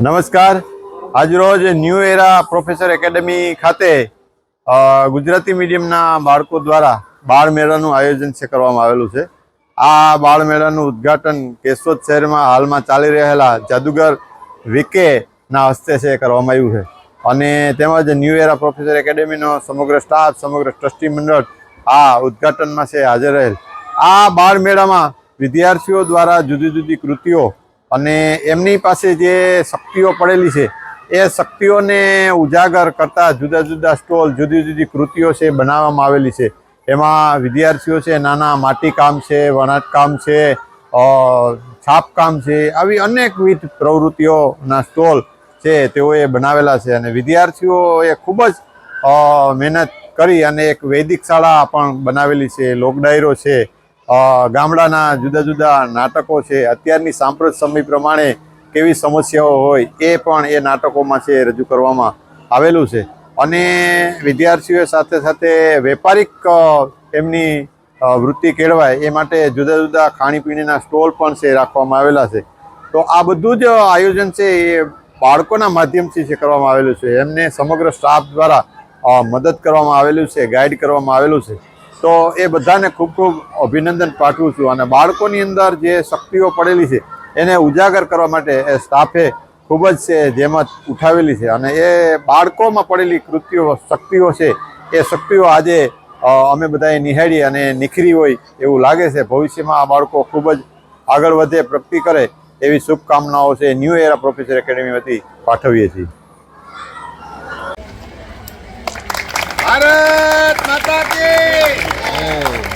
નમસ્કાર. આજરોજ ન્યૂ એરા professor academy ખાતે ગુજરાતી મીડિયમના બાળકો દ્વારા બાળ મેળાનું આયોજન કરવામાં આવેલું છે. આ બાળ મેળાનું ઉદ્ઘાટન કેશોદ શહેરમાં હાલમાં ચાલી રહેલા જાદુગર વિકેના હસ્તે છે કરવામાં આવ્યું છે અને તેમજ ન્યૂ એરા પ્રોફેસર એકેડમીનો સમગ્ર સ્ટાફ, સમગ્ર ટ્રસ્ટી મંડળ આ ઉદ્ઘાટનમાં છે હાજર રહેલ. આ બાળ મેળામાં વિદ્યાર્થીઓ દ્વારા જુદી જુદી કૃતિઓ અને એમની પાસે જે શક્તિઓ પડેલી છે એ શક્તિઓને ઉજાગર કરતા જુદા જુદા સ્ટોલ, જુદી જુદી કૃતિઓ છે બનાવવામાં આવેલી છે. એમાં વિદ્યાર્થીઓ છે નાના માટીકામ છે, વણાટકામ છે, છાપકામ છે, આવી અનેકવિધ પ્રવૃત્તિઓના સ્ટોલ છે તેઓએ બનાવેલા છે અને વિદ્યાર્થીઓએ ખૂબ જ મહેનત કરી અને એક વૈદિક શાળા પણ બનાવેલી છે, લોકડાયરો છે, ગામડાના જુદા જુદા નાટકો છે, અત્યારની સાંપ્રત સમય પ્રમાણે કેવી સમસ્યાઓ હોય એ પણ એ નાટકોમાં છે રજૂ કરવામાં આવેલું છે અને વિદ્યાર્થીઓ સાથે સાથે વેપારિક એમની વૃત્તિ કેળવાય એ માટે જુદા જુદા ખાણીપીણીના સ્ટોલ પણ છે રાખવામાં આવેલા છે. તો આ બધું જ આયોજન છે એ બાળકોના માધ્યમથી છે કરવામાં આવેલું છે. એમને સમગ્ર સ્ટાફ દ્વારા મદદ કરવામાં આવેલું છે, ગાઈડ કરવામાં આવેલું છે. તો એ બધાને ખૂબ ખૂબ અભિનંદન પાઠવું છું અને બાળકોની અંદર જે શક્તિઓ પડેલી છે એને ઉજાગર કરવા માટે એ સ્ટાફે ખૂબ જ છે જેમત ઉઠાવેલી છે અને એ બાળકોમાં પડેલી કૃતિઓ, શક્તિઓ છે એ શક્તિઓ આજે અમે બધાએ નિહાળી અને નિખરી હોય એવું લાગે છે. ભવિષ્યમાં આ બાળકો ખૂબ જ આગળ વધે, પ્રગતિ કરે એવી શુભકામનાઓ છે ન્યૂ એરા પ્રોફેસર એકેડમી વતી પાઠવીએ છીએ. ભારત માતા કી